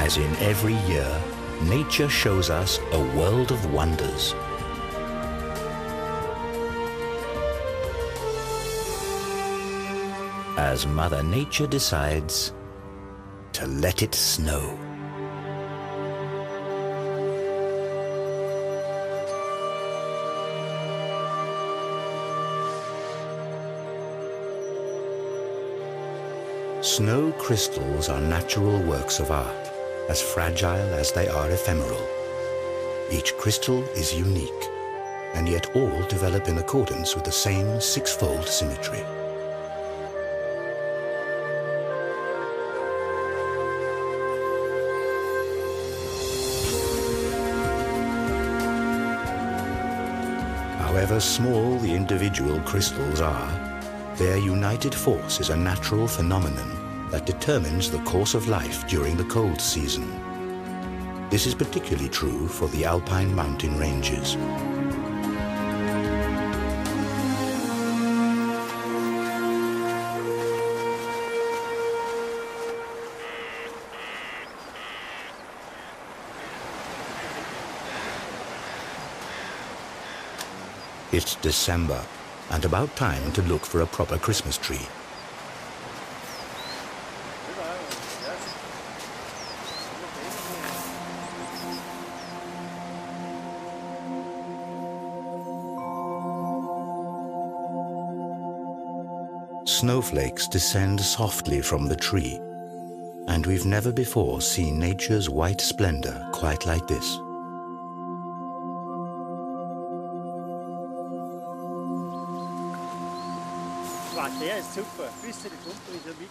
As in every year, nature shows us a world of wonders. As Mother Nature decides to let it snow. Snow crystals are natural works of art, as fragile as they are ephemeral. Each crystal is unique, and yet all develop in accordance with the same six-fold symmetry. However small the individual crystals are, their united force is a natural phenomenon that determines the course of life during the cold season. This is particularly true for the alpine mountain ranges. It's December, and about time to look for a proper Christmas tree. Snowflakes descend softly from the tree, and we've never before seen nature's white splendor quite like this.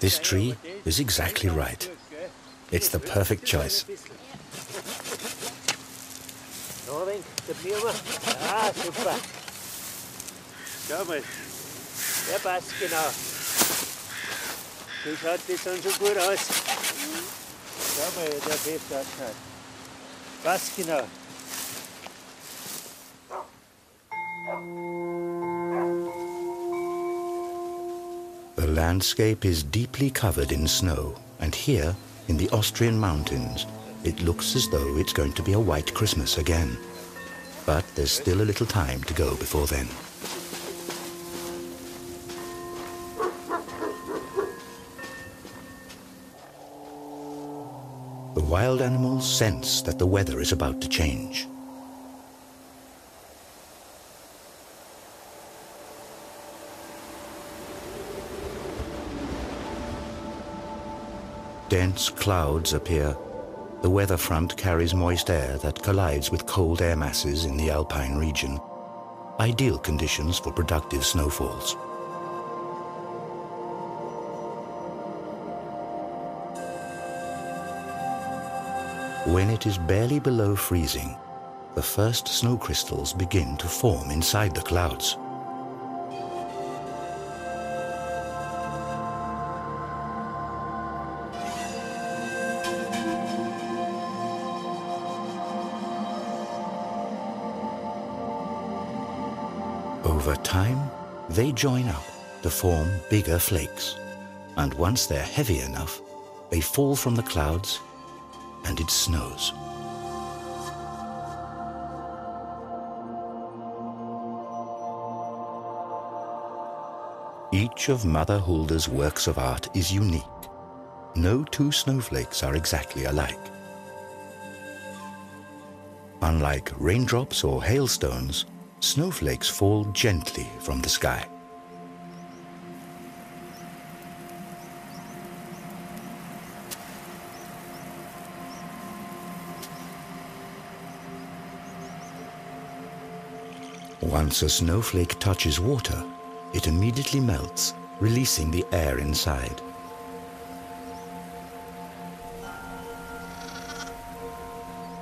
This tree is exactly right. It's the perfect choice. Ja, passt genau. Wie schaut das dann so gut aus? Schau mal, wie der Fest ausschaut. Passt genau. The landscape is deeply covered in snow, and here, in the Austrian mountains, it looks as though it's going to be a white Christmas again. But there's still a little time to go before then. The wild animals sense that the weather is about to change. Dense clouds appear. The weather front carries moist air that collides with cold air masses in the alpine region. Ideal conditions for productive snowfalls. When it is barely below freezing, the first snow crystals begin to form inside the clouds. Over time, they join up to form bigger flakes, and once they're heavy enough, they fall from the clouds and it snows. Each of Mother Hulda's works of art is unique. No two snowflakes are exactly alike. Unlike raindrops or hailstones, snowflakes fall gently from the sky. Once a snowflake touches water, it immediately melts, releasing the air inside.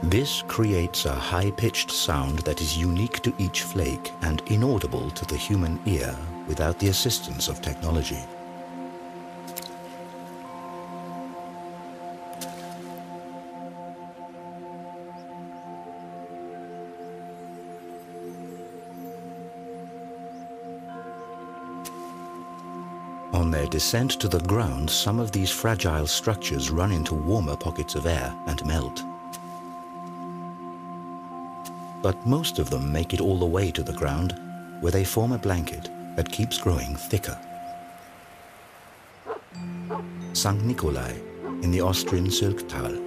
This creates a high-pitched sound that is unique to each flake and inaudible to the human ear without the assistance of technology. On their descent to the ground, some of these fragile structures run into warmer pockets of air and melt. But most of them make it all the way to the ground, where they form a blanket that keeps growing thicker. St. Nikolai in the Austrian Sylktal.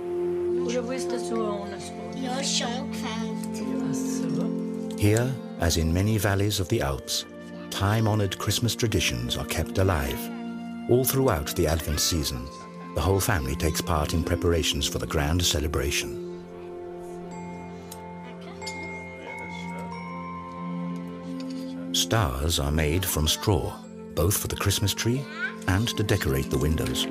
Here, as in many valleys of the Alps, time-honored Christmas traditions are kept alive. All throughout the Advent season, the whole family takes part in preparations for the grand celebration. Stars are made from straw, both for the Christmas tree and to decorate the windows.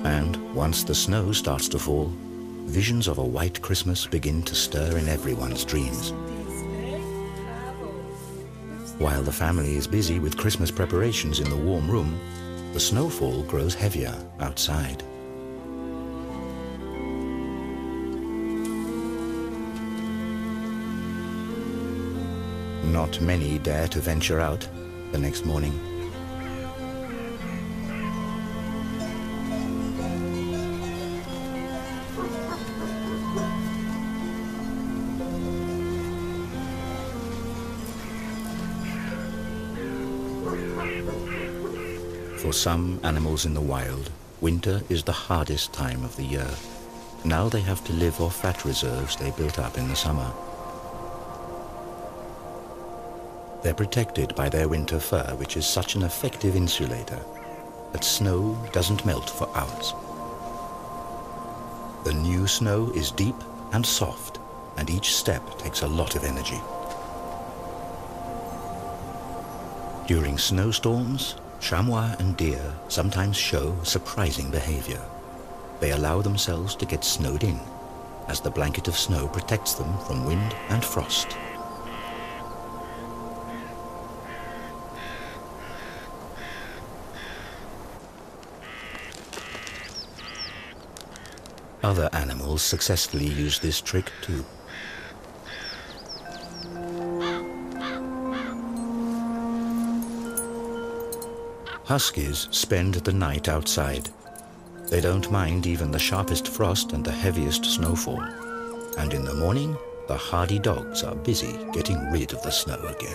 And once the snow starts to fall, visions of a white Christmas begin to stir in everyone's dreams. While the family is busy with Christmas preparations in the warm room, the snowfall grows heavier outside. Not many dare to venture out the next morning. For some animals in the wild, winter is the hardest time of the year. Now they have to live off fat reserves they built up in the summer. They're protected by their winter fur, which is such an effective insulator that snow doesn't melt for hours. The new snow is deep and soft, and each step takes a lot of energy. During snowstorms, chamois and deer sometimes show surprising behavior. They allow themselves to get snowed in, as the blanket of snow protects them from wind and frost. Other animals successfully use this trick too. Huskies spend the night outside. They don't mind even the sharpest frost and the heaviest snowfall. And in the morning, the hardy dogs are busy getting rid of the snow again.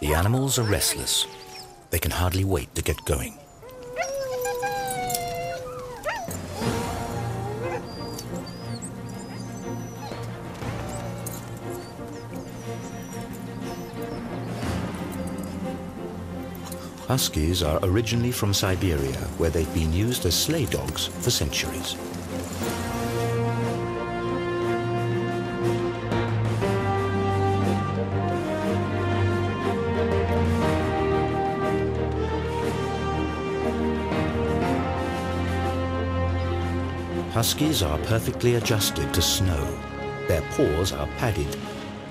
The animals are restless. They can hardly wait to get going. Huskies are originally from Siberia, where they've been used as sleigh dogs for centuries. Huskies are perfectly adjusted to snow. Their paws are padded,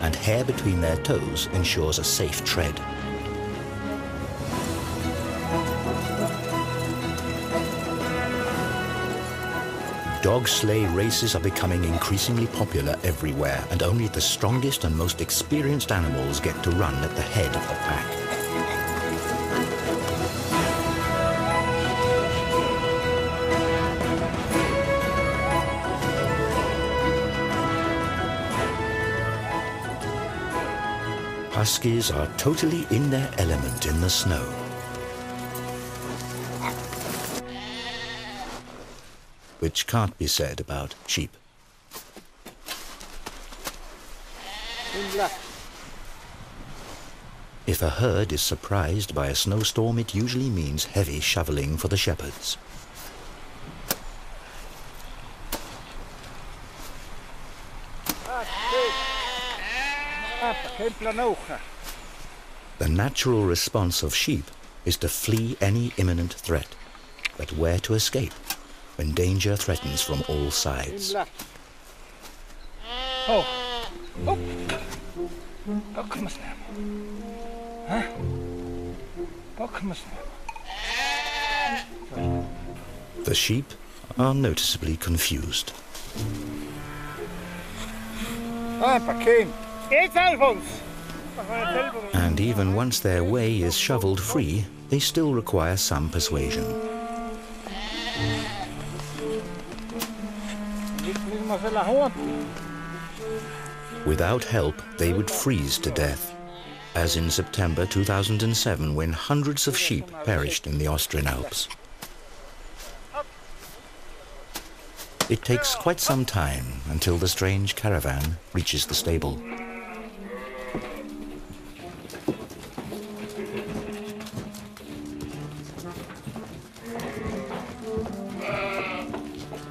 and hair between their toes ensures a safe tread. Dog sleigh races are becoming increasingly popular everywhere, and only the strongest and most experienced animals get to run at the head of the pack. Huskies are totally in their element in the snow. Which can't be said about sheep. If a herd is surprised by a snowstorm, it usually means heavy shoveling for the shepherds. The natural response of sheep is to flee any imminent threat, but where to escape when danger threatens from all sides. The sheep are noticeably confused. And even once their way is shoveled free, they still require some persuasion. Without help, they would freeze to death, as in September 2007 when hundreds of sheep perished in the Austrian Alps. It takes quite some time until the strange caravan reaches the stable.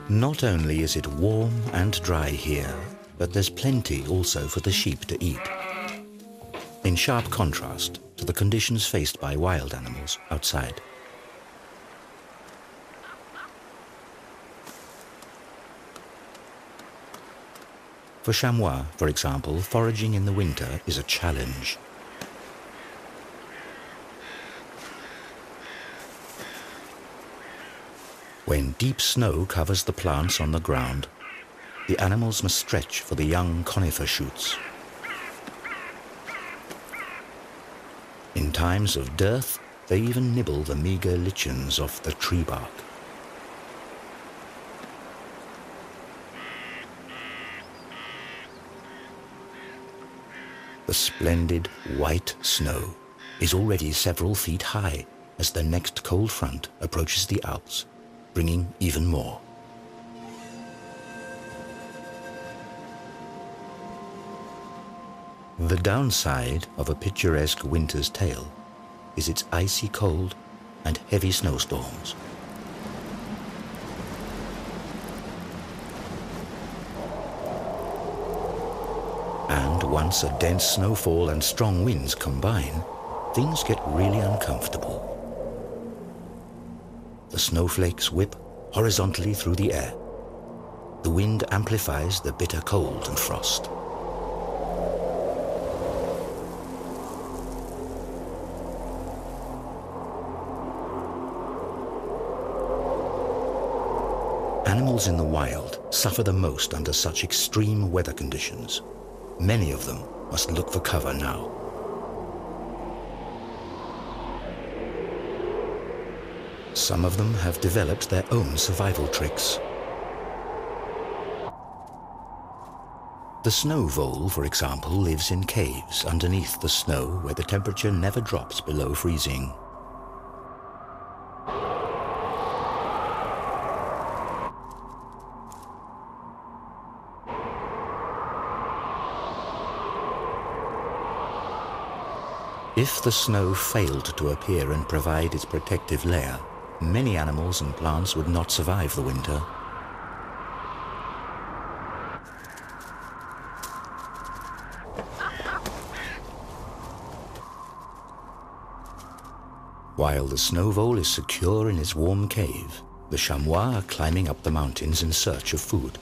Not only is it warm and dry here, but there's plenty also for the sheep to eat, in sharp contrast to the conditions faced by wild animals outside. For chamois, for example, foraging in the winter is a challenge. When deep snow covers the plants on the ground, the animals must stretch for the young conifer shoots. In times of dearth, they even nibble the meager lichens off the tree bark. The splendid white snow is already several feet high as the next cold front approaches the Alps, bringing even more. The downside of a picturesque winter's tale is its icy cold and heavy snowstorms. And once a dense snowfall and strong winds combine, things get really uncomfortable. The snowflakes whip horizontally through the air. The wind amplifies the bitter cold and frost. Animals in the wild suffer the most under such extreme weather conditions. Many of them must look for cover now. Some of them have developed their own survival tricks. The snow vole, for example, lives in caves underneath the snow where the temperature never drops below freezing. If the snow failed to appear and provide its protective layer, many animals and plants would not survive the winter. While the snow vole is secure in its warm cave, the chamois are climbing up the mountains in search of food.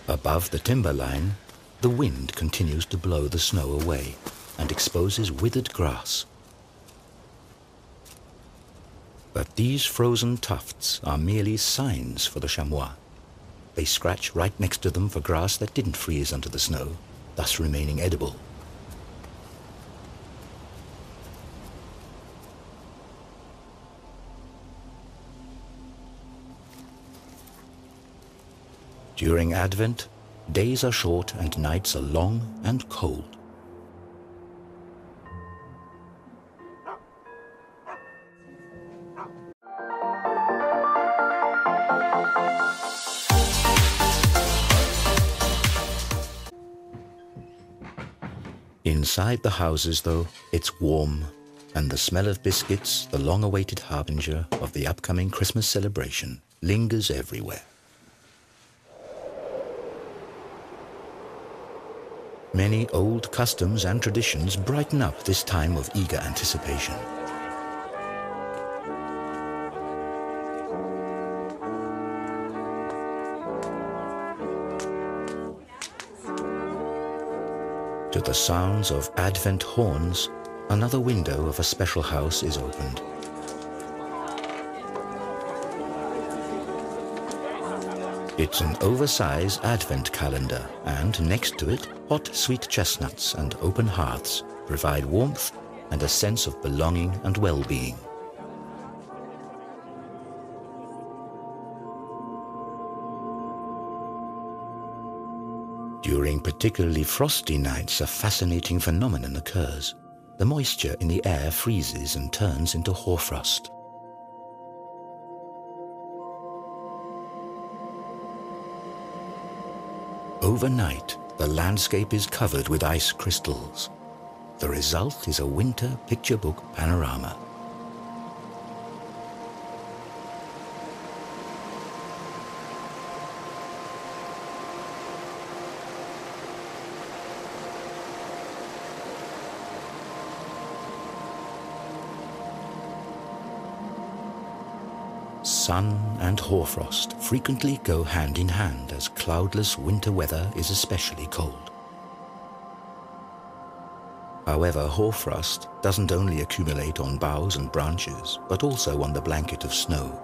Above the timberline, the wind continues to blow the snow away and exposes withered grass. But these frozen tufts are merely signs for the chamois. They scratch right next to them for grass that didn't freeze under the snow, thus remaining edible. During Advent, days are short and nights are long and cold. Inside the houses, though, it's warm, and the smell of biscuits, the long-awaited harbinger of the upcoming Christmas celebration, lingers everywhere. Many old customs and traditions brighten up this time of eager anticipation. To the sounds of Advent horns, another window of a special house is opened. It's an oversized Advent calendar, and next to it, hot sweet chestnuts and open hearths provide warmth and a sense of belonging and well-being. During particularly frosty nights, a fascinating phenomenon occurs. The moisture in the air freezes and turns into hoarfrost. Overnight, the landscape is covered with ice crystals. The result is a winter picture book panorama. Sun and hoarfrost frequently go hand in hand, as cloudless winter weather is especially cold. However, hoarfrost doesn't only accumulate on boughs and branches, but also on the blanket of snow.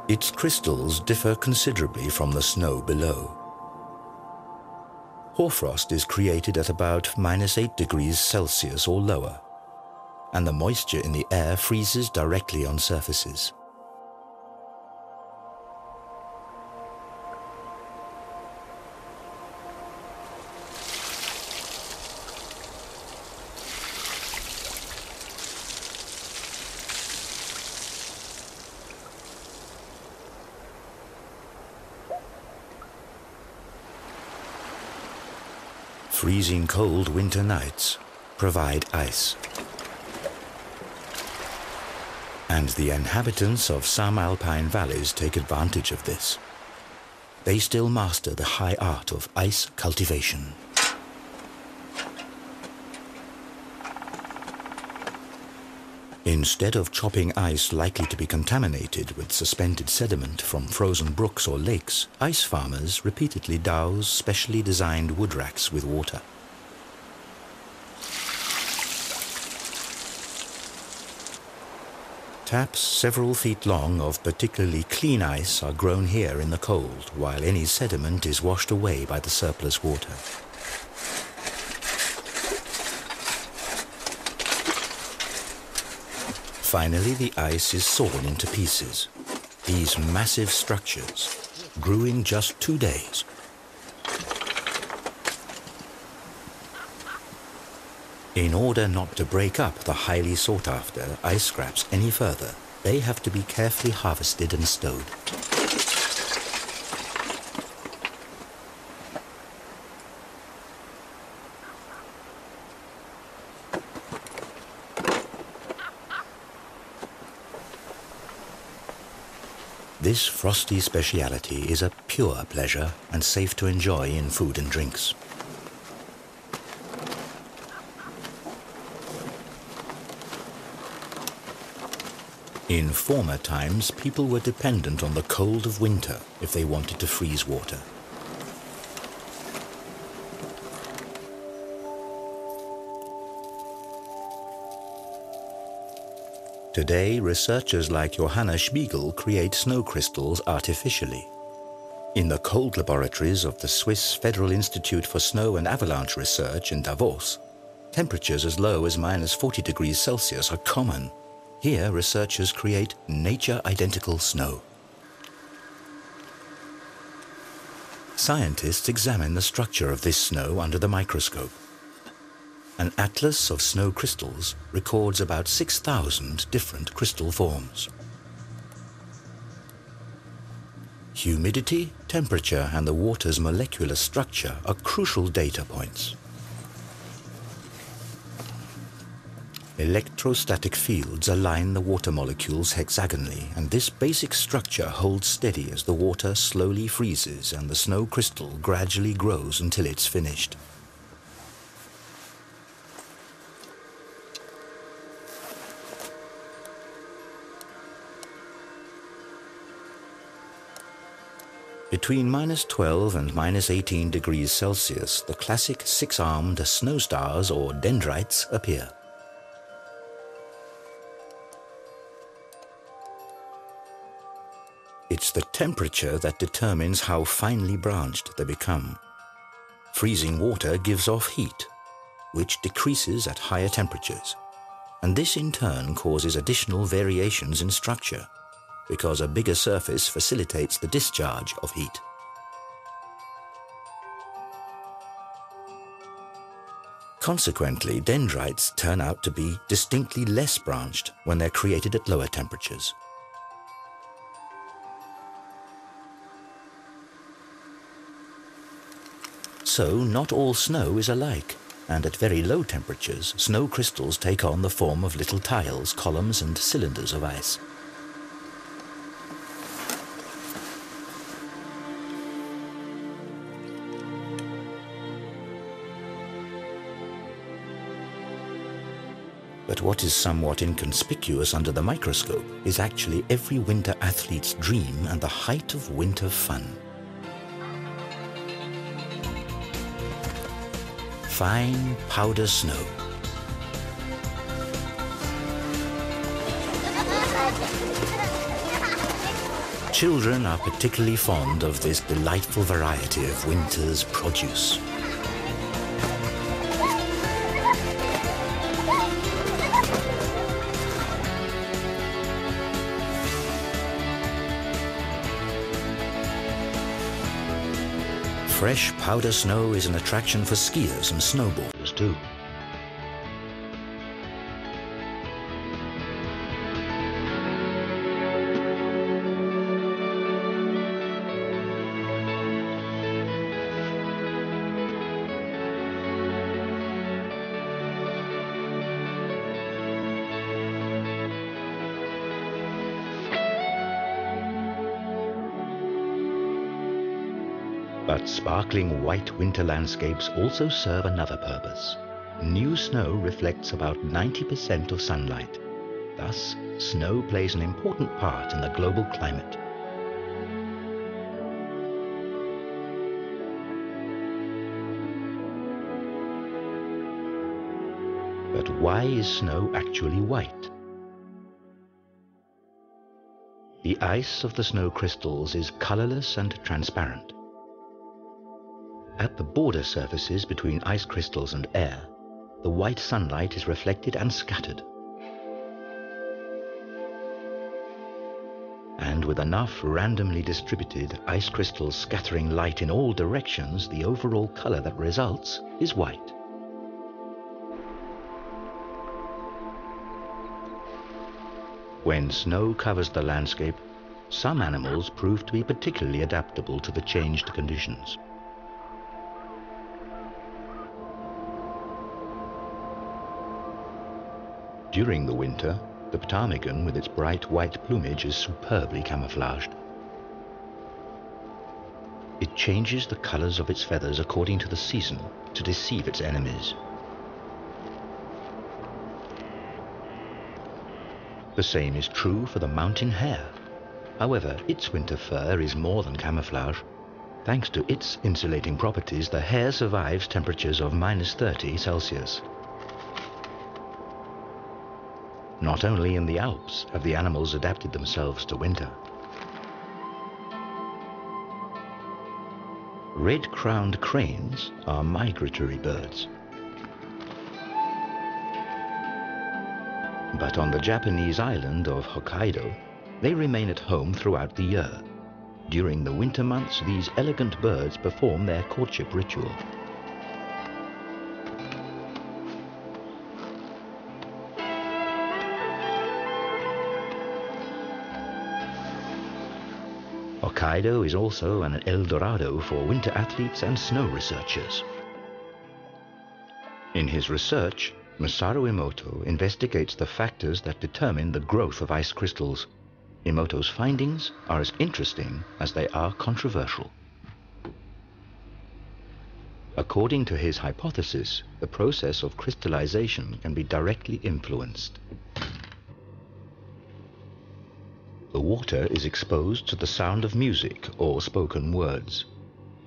Its crystals differ considerably from the snow below. Hoarfrost is created at about -8 degrees Celsius or lower, and the moisture in the air freezes directly on surfaces. Freezing cold winter nights provide ice. And the inhabitants of some alpine valleys take advantage of this. They still master the high art of ice cultivation. Instead of chopping ice likely to be contaminated with suspended sediment from frozen brooks or lakes, ice farmers repeatedly douse specially designed wood racks with water. Taps several feet long of particularly clean ice are grown here in the cold, while any sediment is washed away by the surplus water. Finally, the ice is sawn into pieces. These massive structures grew in just 2 days. In order not to break up the highly sought-after ice scraps any further, they have to be carefully harvested and stowed. This frosty speciality is a pure pleasure and safe to enjoy in food and drinks. In former times, people were dependent on the cold of winter if they wanted to freeze water. Today, researchers like Johanna Spiegel create snow crystals artificially. In the cold laboratories of the Swiss Federal Institute for Snow and Avalanche Research in Davos, temperatures as low as -40 degrees Celsius are common. Here, researchers create nature-identical snow. Scientists examine the structure of this snow under the microscope. An atlas of snow crystals records about 6,000 different crystal forms. Humidity, temperature, and the water's molecular structure are crucial data points. Electrostatic fields align the water molecules hexagonally, and this basic structure holds steady as the water slowly freezes and the snow crystal gradually grows until it's finished. Between -12 and -18 degrees Celsius, the classic six-armed snow stars or dendrites appear. It's the temperature that determines how finely branched they become. Freezing water gives off heat, which decreases at higher temperatures, and this in turn causes additional variations in structure, because a bigger surface facilitates the discharge of heat. Consequently, dendrites turn out to be distinctly less branched when they're created at lower temperatures. So, not all snow is alike, and at very low temperatures, snow crystals take on the form of little tiles, columns, and cylinders of ice. But what is somewhat inconspicuous under the microscope is actually every winter athlete's dream and the height of winter fun. Fine powder snow. Children are particularly fond of this delightful variety of winter's produce. Fresh powder snow is an attraction for skiers and snowboarders too. But sparkling white winter landscapes also serve another purpose. New snow reflects about 90% of sunlight. Thus, snow plays an important part in the global climate. But why is snow actually white? The ice of the snow crystals is colorless and transparent. At the border surfaces between ice crystals and air, the white sunlight is reflected and scattered. And with enough randomly distributed ice crystals scattering light in all directions, the overall color that results is white. When snow covers the landscape, some animals prove to be particularly adaptable to the changed conditions. During the winter, the ptarmigan with its bright white plumage is superbly camouflaged. It changes the colors of its feathers according to the season to deceive its enemies. The same is true for the mountain hare. However, its winter fur is more than camouflage. Thanks to its insulating properties, the hare survives temperatures of -30 Celsius. Not only in the Alps have the animals adapted themselves to winter. Red-crowned cranes are migratory birds. But on the Japanese island of Hokkaido, they remain at home throughout the year. During the winter months, these elegant birds perform their courtship ritual. Hokkaido is also an El Dorado for winter athletes and snow researchers. In his research, Masaru Emoto investigates the factors that determine the growth of ice crystals. Emoto's findings are as interesting as they are controversial. According to his hypothesis, the process of crystallization can be directly influenced. The water is exposed to the sound of music or spoken words.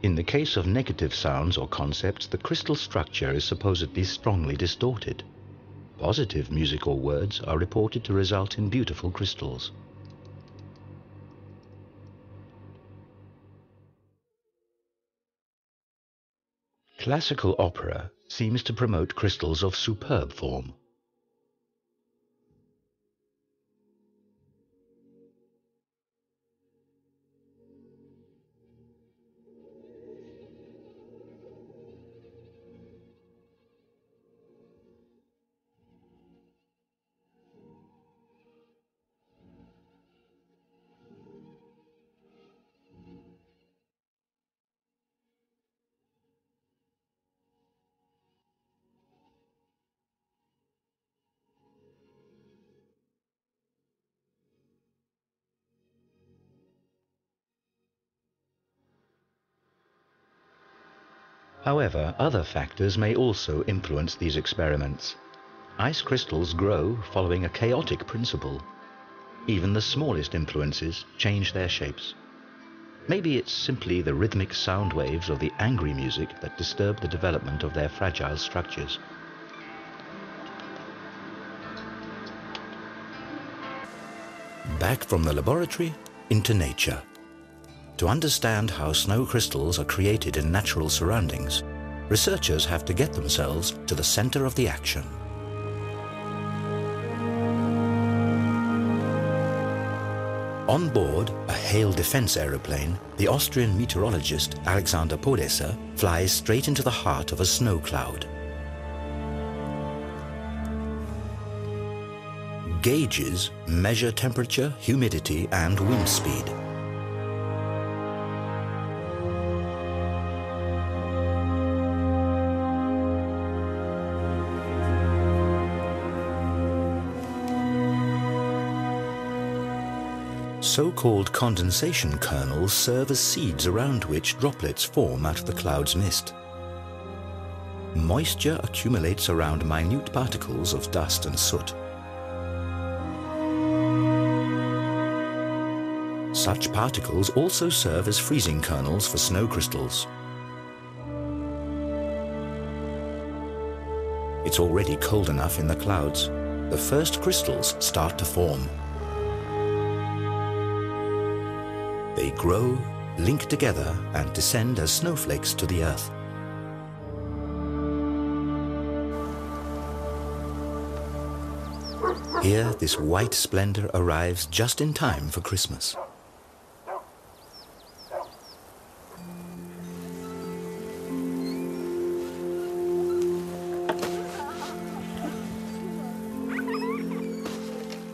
In the case of negative sounds or concepts, the crystal structure is supposedly strongly distorted. Positive music or words are reported to result in beautiful crystals. Classical opera seems to promote crystals of superb form. However, other factors may also influence these experiments. Ice crystals grow following a chaotic principle. Even the smallest influences change their shapes. Maybe it's simply the rhythmic sound waves of the angry music that disturb the development of their fragile structures. Back from the laboratory into nature. To understand how snow crystals are created in natural surroundings, researchers have to get themselves to the center of the action. On board a hail defense aeroplane, the Austrian meteorologist Alexander Podesser flies straight into the heart of a snow cloud. Gauges measure temperature, humidity, and wind speed. So-called condensation kernels serve as seeds around which droplets form out of the cloud's mist. Moisture accumulates around minute particles of dust and soot. Such particles also serve as freezing kernels for snow crystals. It's already cold enough in the clouds. The first crystals start to form. They grow, link together, and descend as snowflakes to the earth. Here, this white splendor arrives just in time for Christmas.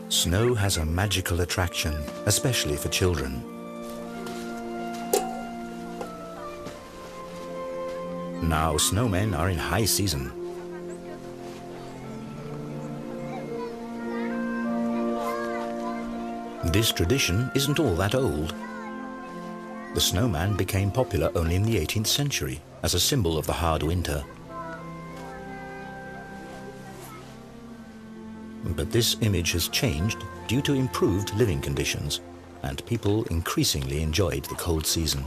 Snow has a magical attraction, especially for children. Now snowmen are in high season. This tradition isn't all that old. The snowman became popular only in the 18th century as a symbol of the hard winter. But this image has changed due to improved living conditions, and people increasingly enjoyed the cold season.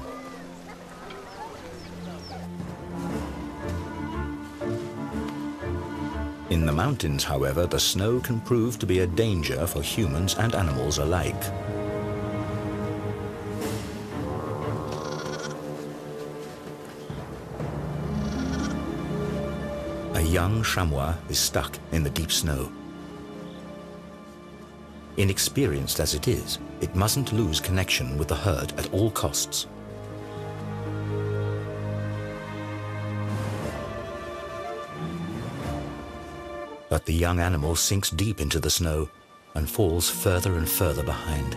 In the mountains, however, the snow can prove to be a danger for humans and animals alike. A young chamois is stuck in the deep snow. Inexperienced as it is, it mustn't lose connection with the herd at all costs. But the young animal sinks deep into the snow and falls further and further behind.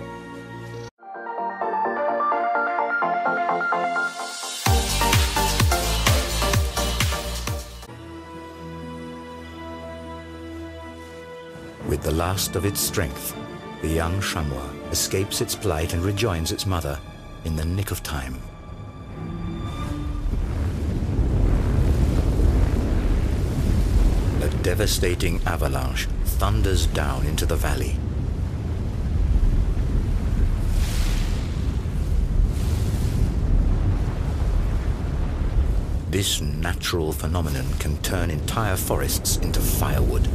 the last of its strength, the young chamois escapes its plight and rejoins its mother in the nick of time. A devastating avalanche thunders down into the valley. This natural phenomenon can turn entire forests into firewood.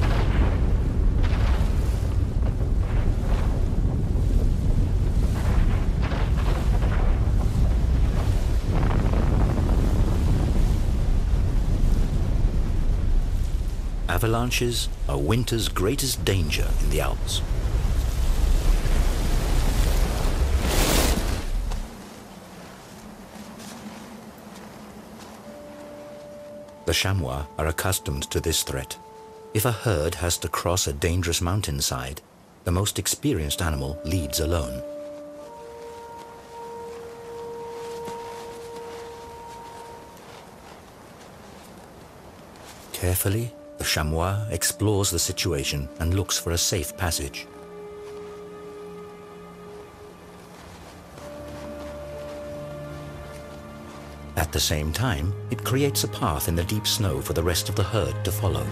Avalanches are winter's greatest danger in the Alps. The chamois are accustomed to this threat. If a herd has to cross a dangerous mountainside, the most experienced animal leads alone. Carefully, the chamois explores the situation and looks for a safe passage. At the same time, it creates a path in the deep snow for the rest of the herd to follow.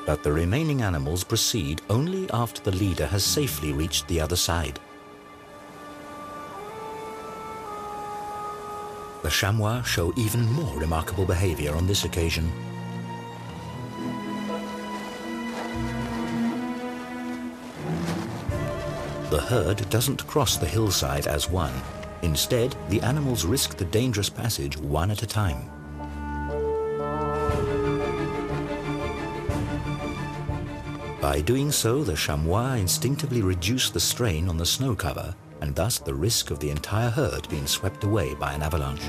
But the remaining animals proceed only after the leader has safely reached the other side. The chamois show even more remarkable behavior on this occasion. The herd doesn't cross the hillside as one. Instead, the animals risk the dangerous passage one at a time. By doing so, the chamois instinctively reduce the strain on the snow cover and thus the risk of the entire herd being swept away by an avalanche.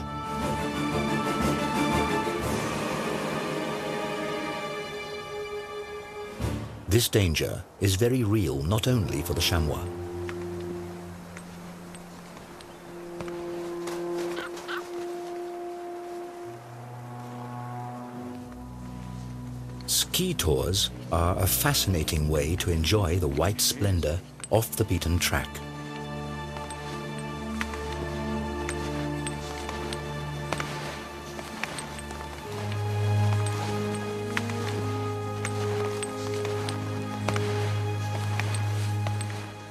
This danger is very real not only for the chamois. Ski tours are a fascinating way to enjoy the white splendor off the beaten track.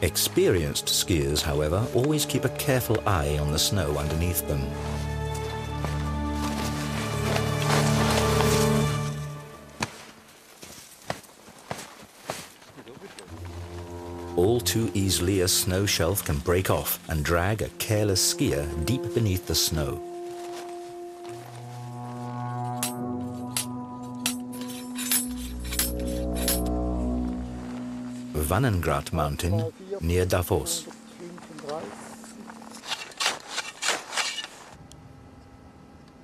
Experienced skiers, however, always keep a careful eye on the snow underneath them. All too easily, a snow shelf can break off and drag a careless skier deep beneath the snow. Vannengrat mountain near Davos.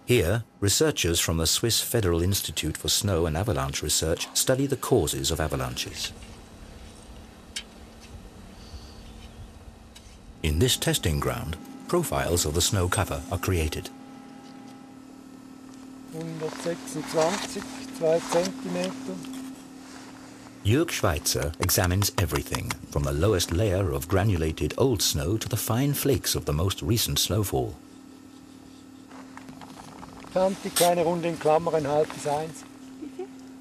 Here, researchers from the Swiss Federal Institute for Snow and Avalanche Research study the causes of avalanches. In this testing ground, profiles of the snow cover are created. 126, 2 Zentimeter. Jörg Schweitzer examines everything, from the lowest layer of granulated old snow to the fine flakes of the most recent snowfall.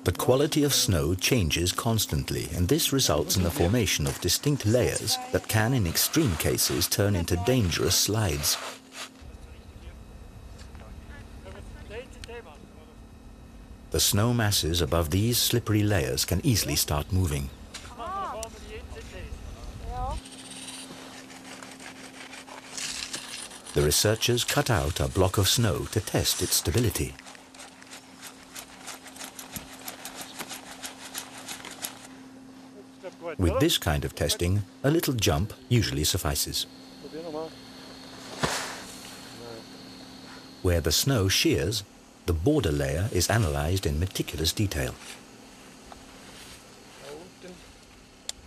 The quality of snow changes constantly, and this results in the formation of distinct layers that can, in extreme cases, turn into dangerous slides. The snow masses above these slippery layers can easily start moving. The researchers cut out a block of snow to test its stability. With this kind of testing, a little jump usually suffices. Where the snow shears, the border layer is analyzed in meticulous detail.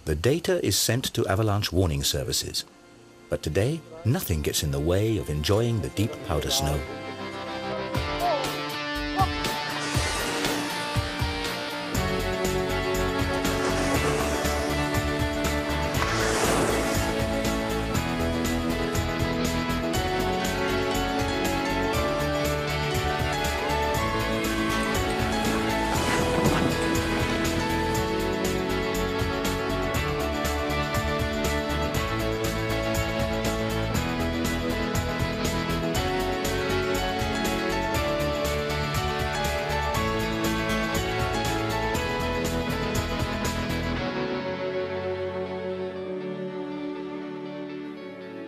The data is sent to avalanche warning services. But today, nothing gets in the way of enjoying the deep powder snow.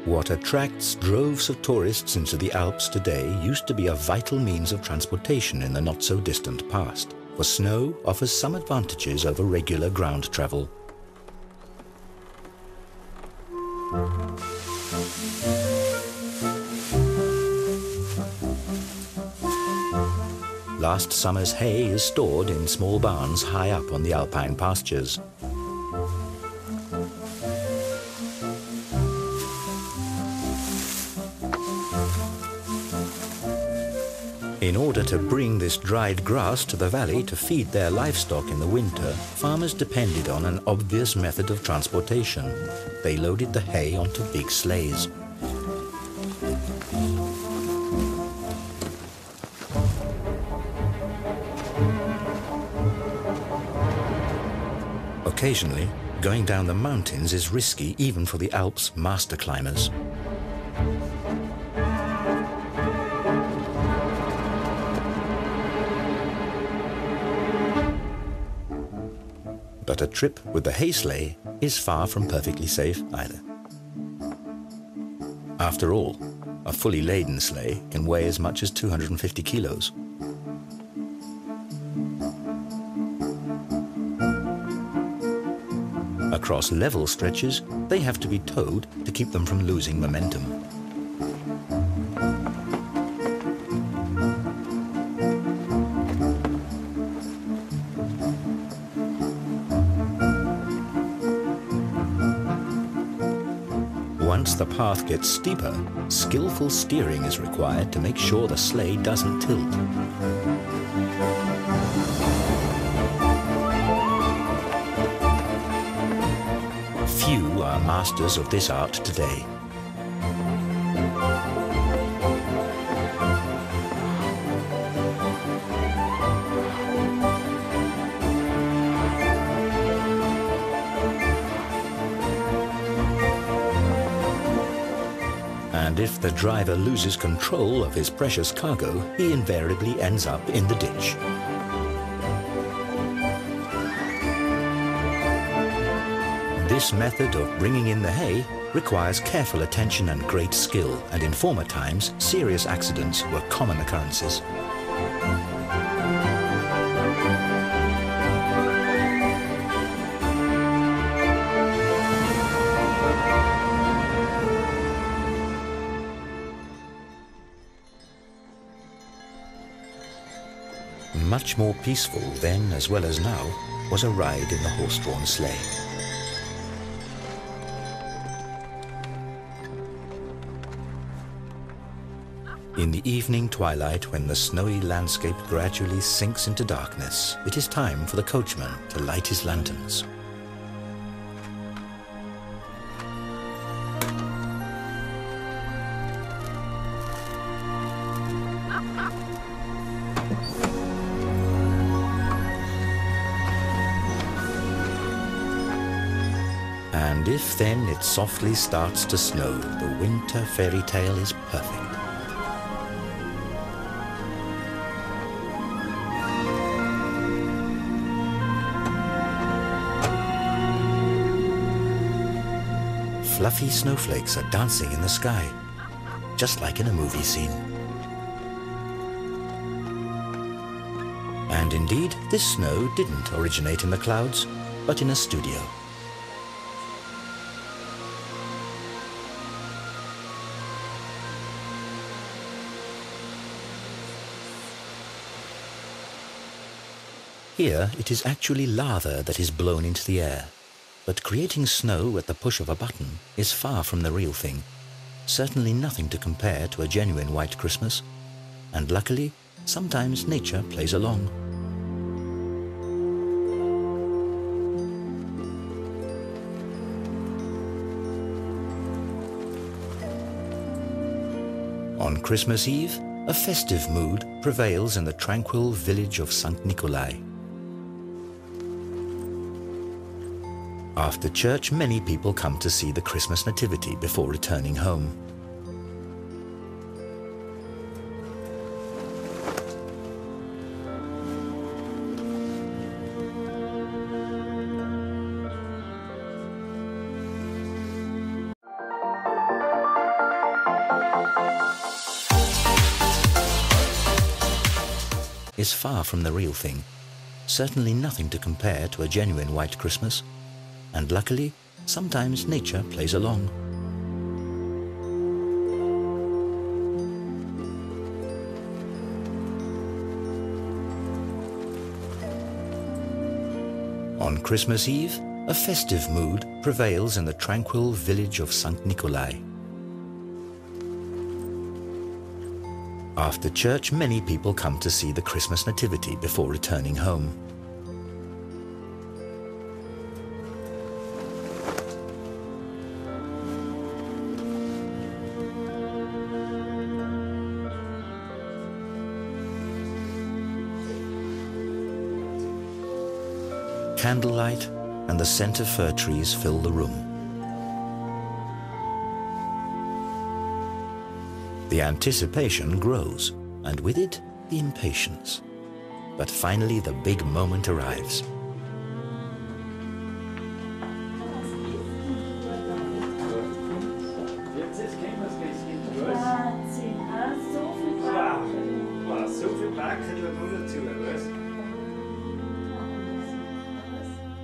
What attracts droves of tourists into the Alps today used to be a vital means of transportation in the not-so-distant past, for snow offers some advantages over regular ground travel. Last summer's hay is stored in small barns high up on the alpine pastures. In order to bring this dried grass to the valley to feed their livestock in the winter, farmers depended on an obvious method of transportation. They loaded the hay onto big sleighs. Occasionally, going down the mountains is risky even for the Alps' master climbers. But a trip with the hay sleigh is far from perfectly safe either. After all, a fully laden sleigh can weigh as much as 250 kilos. Across level stretches, they have to be towed to keep them from losing momentum. Once the path gets steeper, skillful steering is required to make sure the sleigh doesn't tilt. Few are masters of this art today. And if the driver loses control of his precious cargo, he invariably ends up in the ditch. This method of bringing in the hay requires careful attention and great skill, and in former times, serious accidents were common occurrences. Much more peaceful then, as well as now, was a ride in the horse-drawn sleigh. In the evening twilight, when the snowy landscape gradually sinks into darkness, it is time for the coachman to light his lanterns. And if then it softly starts to snow, the winter fairy tale is perfect. Fluffy snowflakes are dancing in the sky, just like in a movie scene. And indeed, this snow didn't originate in the clouds, but in a studio. Here, it is actually lava that is blown into the air. But creating snow at the push of a button is far from the real thing. Certainly nothing to compare to a genuine white Christmas. And luckily, sometimes nature plays along. On Christmas Eve, a festive mood prevails in the tranquil village of St. Nikolai. After church, many people come to see the Christmas nativity before returning home. Is far from the real thing. Certainly nothing to compare to a genuine white Christmas. And luckily, sometimes nature plays along. On Christmas Eve, a festive mood prevails in the tranquil village of St. Nikolai. After church, many people come to see the Christmas nativity before returning home. Candlelight and the scent of fir trees fill the room. The anticipation grows, and with it, the impatience. But finally, the big moment arrives.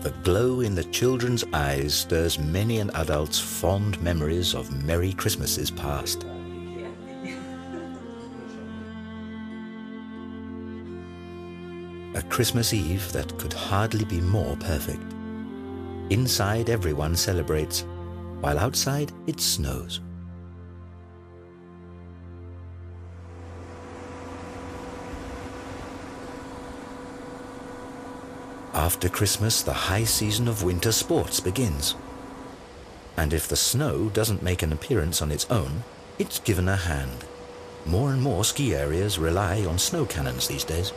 The glow in the children's eyes stirs many an adult's fond memories of merry Christmases past. A Christmas Eve that could hardly be more perfect. Inside, everyone celebrates, while outside it snows. After Christmas, the high season of winter sports begins. And if the snow doesn't make an appearance on its own, it's given a hand. More and more ski areas rely on snow cannons these days.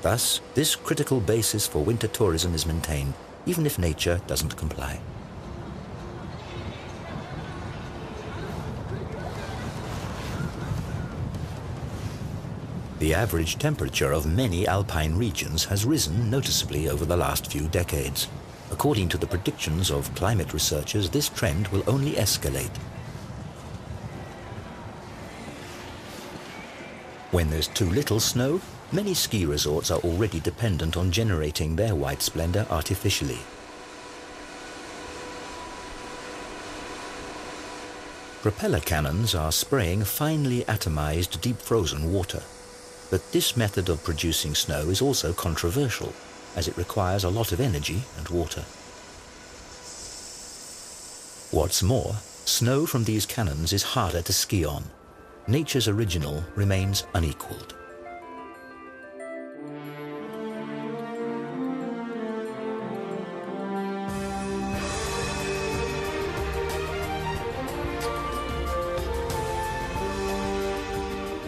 Thus, this critical basis for winter tourism is maintained, even if nature doesn't comply. The average temperature of many alpine regions has risen noticeably over the last few decades. According to the predictions of climate researchers, this trend will only escalate. When there's too little snow, many ski resorts are already dependent on generating their white splendor artificially. Propeller cannons are spraying finely atomized deep frozen water. But this method of producing snow is also controversial, as it requires a lot of energy and water. What's more, snow from these cannons is harder to ski on. Nature's original remains unequaled.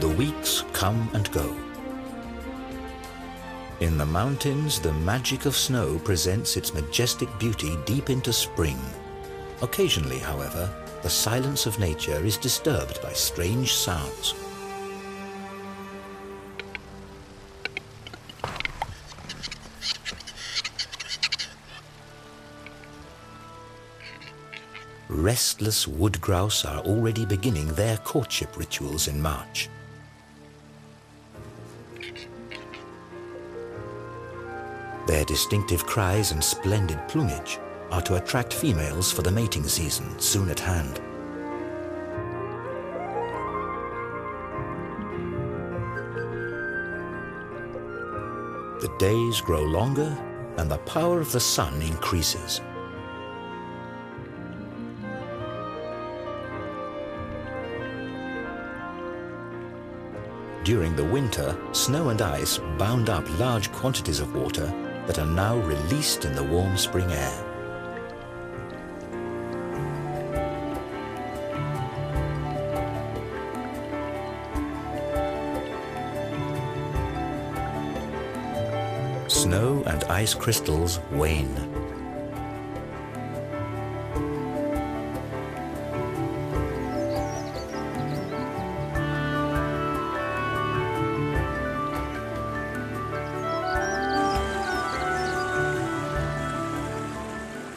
The weeks come and go. In the mountains, the magic of snow presents its majestic beauty deep into spring. Occasionally, however, the silence of nature is disturbed by strange sounds. Restless wood grouse are already beginning their courtship rituals in March. Their distinctive cries and splendid plumage are to attract females for the mating season soon at hand. The days grow longer and the power of the sun increases. During the winter, snow and ice bound up large quantities of water that are now released in the warm spring air. Snow and ice crystals wane.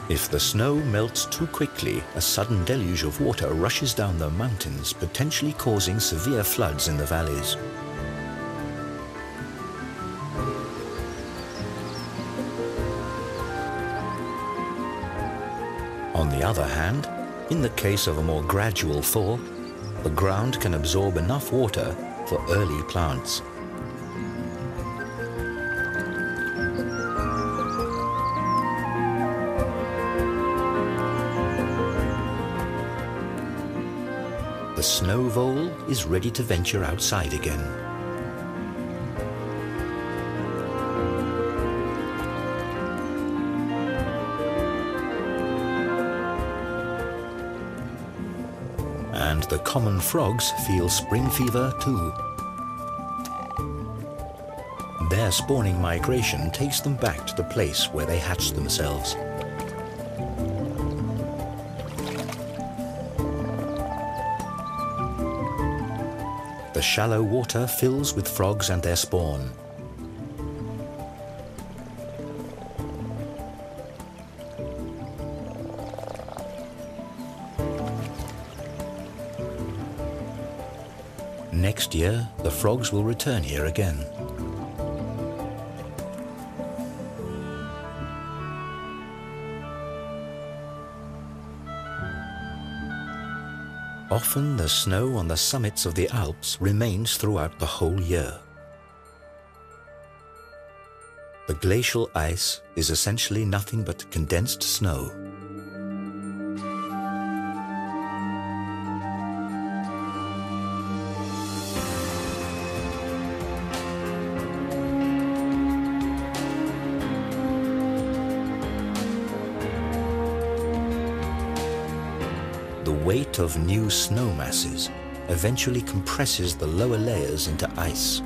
If the snow melts too quickly, a sudden deluge of water rushes down the mountains, potentially causing severe floods in the valleys. On the other hand, in the case of a more gradual thaw, the ground can absorb enough water for early plants. The snow vole is ready to venture outside again. And the common frogs feel spring fever too. Their spawning migration takes them back to the place where they hatched themselves. The shallow water fills with frogs and their spawn. Next year, the frogs will return here again. Often the snow on the summits of the Alps remains throughout the whole year. The glacial ice is essentially nothing but condensed snow. The weight of new snow masses eventually compresses the lower layers into ice.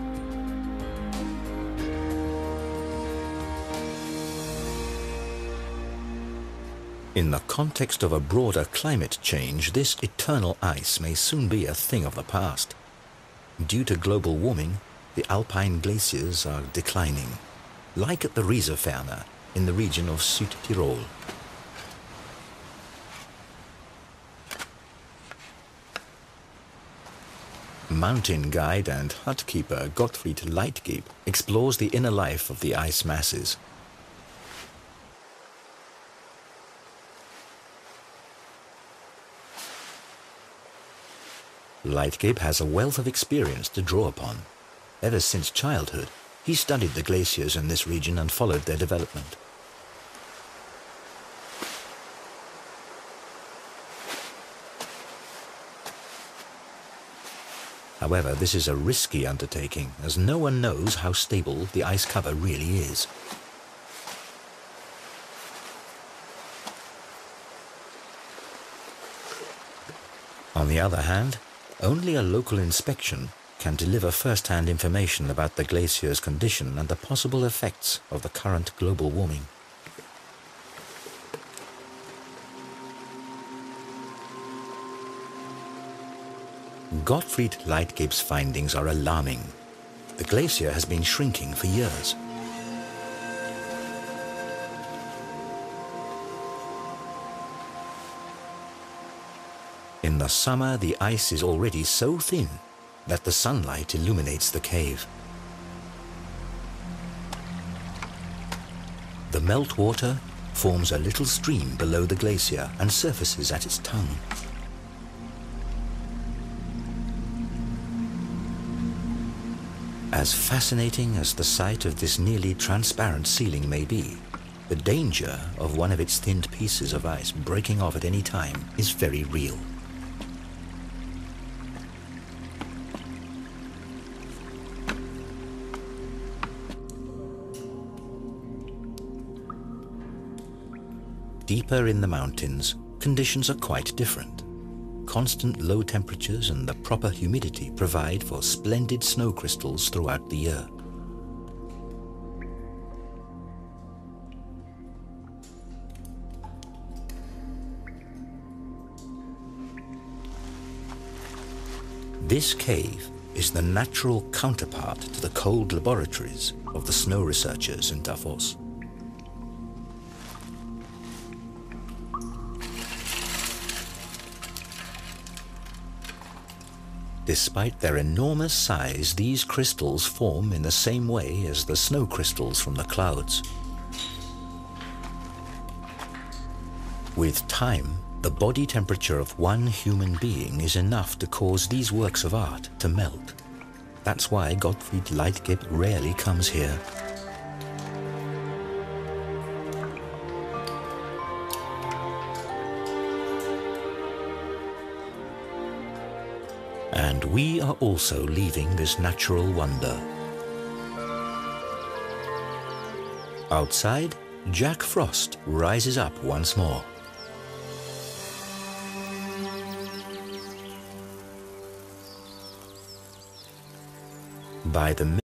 In the context of a broader climate change, this eternal ice may soon be a thing of the past. Due to global warming, the alpine glaciers are declining, like at the Rieserferner in the region of Südtirol. Mountain guide and hut keeper Gottfried Leitgeb explores the inner life of the ice masses. Leitgeb has a wealth of experience to draw upon. Ever since childhood, he studied the glaciers in this region and followed their development. However, this is a risky undertaking, as no one knows how stable the ice cover really is. On the other hand, only a local inspection can deliver first-hand information about the glacier's condition and the possible effects of the current global warming. Gottfried Leitgeb's findings are alarming. The glacier has been shrinking for years. In the summer, the ice is already so thin that the sunlight illuminates the cave. The meltwater forms a little stream below the glacier and surfaces at its tongue. As fascinating as the sight of this nearly transparent ceiling may be, The danger of one of its thinned pieces of ice breaking off at any time is very real. Deeper in the mountains, conditions are quite different. Constant low temperatures and the proper humidity provide for splendid snow crystals throughout the year. This cave is the natural counterpart to the cold laboratories of the snow researchers in Davos. Despite their enormous size, these crystals form in the same way as the snow crystals from the clouds. With time, the body temperature of one human being is enough to cause these works of art to melt. That's why Gottfried Leitgeb rarely comes here. And we are also leaving this natural wonder. Outside, Jack Frost rises up once more. By the